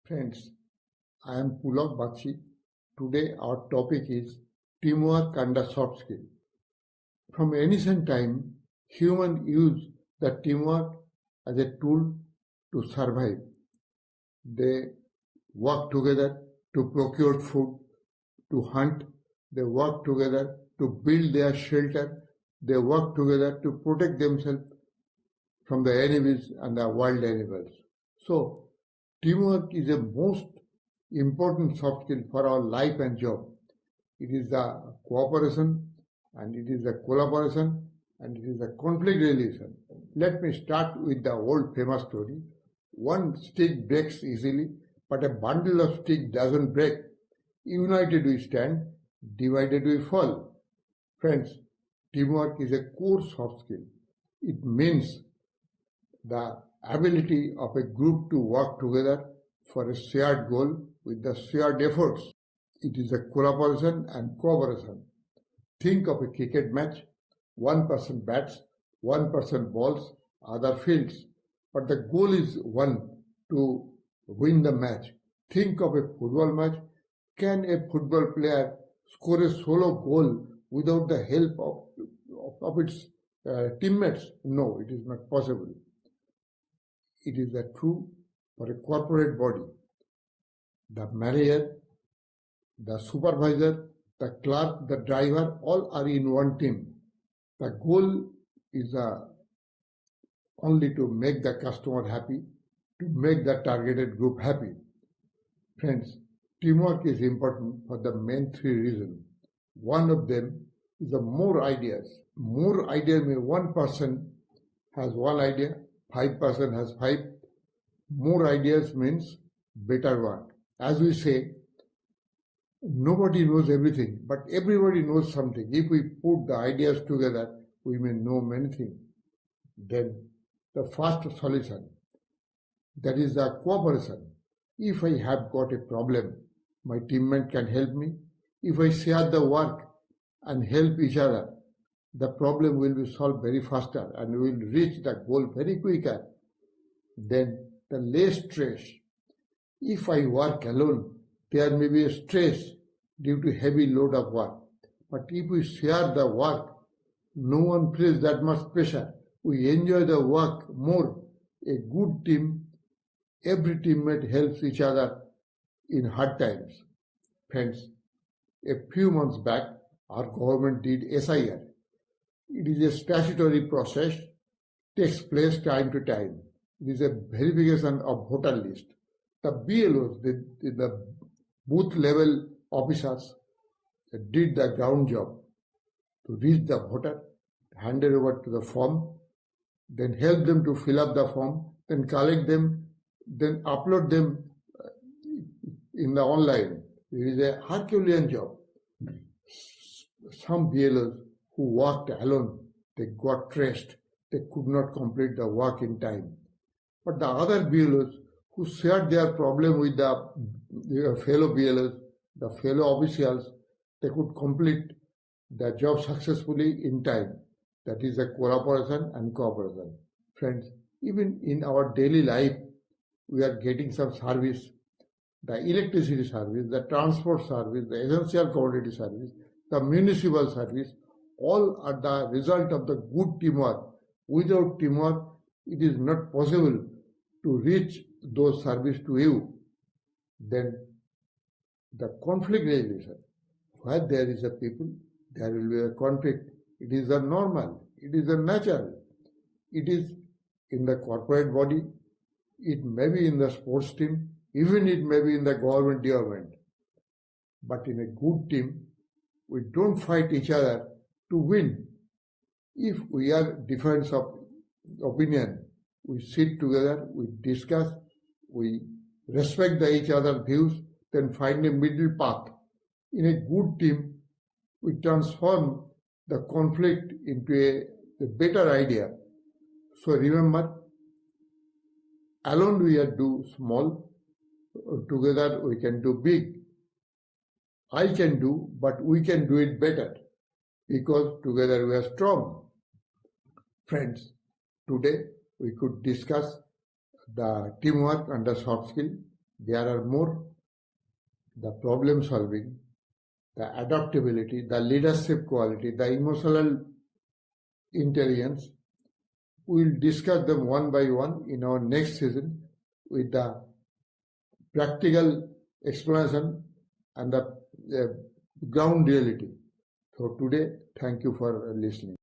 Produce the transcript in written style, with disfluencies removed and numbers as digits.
Friends, I am Pulak Bagchi. Today our topic is teamwork and the soft skill. From ancient time, humans use the teamwork as a tool to survive. They work together to procure food, to hunt. They work together to build their shelter. They work together to protect themselves from the enemies and the wild animals. So, teamwork is a most important soft skill for our life and job. It is the cooperation and it is the collaboration and it is the conflict resolution. Let me start with the old famous story. One stick breaks easily, but a bundle of sticks doesn't break. United we stand, divided we fall. Friends, teamwork is a core soft skill. It means the ability of a group to work together for a shared goal with the shared efforts. It is a collaboration and cooperation. Think of a cricket match. One person bats, one person bowls, other fields. But the goal is one, to win the match. Think of a football match. Can a football player score a solo goal without the help of its teammates? No, it is not possible. It is true for a corporate body. The manager, the supervisor, the clerk, the driver, all are in one team. The goal is only to make the customer happy, to make the targeted group happy. Friends, teamwork is important for the main three reasons. One of them is the more ideas. More ideas means one person has one idea, 5% has 5. More ideas means better work. As we say, nobody knows everything, but everybody knows something. If we put the ideas together, we may know many things. Then the first solution, that is the cooperation. If I have got a problem, my teammate can help me. If I share the work and help each other, the problem will be solved very faster and we will reach the goal very quicker. Then the less stress. If I work alone, there may be a stress due to heavy load of work. But if we share the work, no one feels that much pressure. We enjoy the work more. A good team, every teammate helps each other in hard times. Friends, a few months back, our government did SIR. It is a statutory process, takes place time to time. It is a verification of voter list. The BLOs, the booth level officers, did the ground job to reach the voter, hand it over to the form, then help them to fill up the form, then collect them, then upload them in the online. It is a Herculean job. Some BLOs who worked alone, they got stressed. They could not complete the work in time. But the other BLOs who shared their problem with their fellow BLOs, the fellow officials, they could complete the job successfully in time. That is a collaboration and cooperation. Friends, even in our daily life, we are getting some service. The electricity service, the transport service, the essential commodity service, the municipal service, all are the result of the good teamwork. Without teamwork, it is not possible to reach those services to you. Then the conflict resolution. Where there is a people, there will be a conflict. It is a normal. It is a natural. It is in the corporate body. It may be in the sports team. Even it may be in the government. But in a good team, we don't fight each other to win. If we are difference of opinion, we sit together, we discuss, we respect each other's views, then find a middle path. In a good team, we transform the conflict into a better idea. So remember, alone we are do small, together we can do big. I can do, but we can do it better because together we are strong. Friends, today we could discuss the teamwork and the soft skill. There are more: the problem solving, the adaptability, the leadership quality, the emotional intelligence. We will discuss them one by one in our next season with the practical explanation and the ground reality. So today, thank you for listening.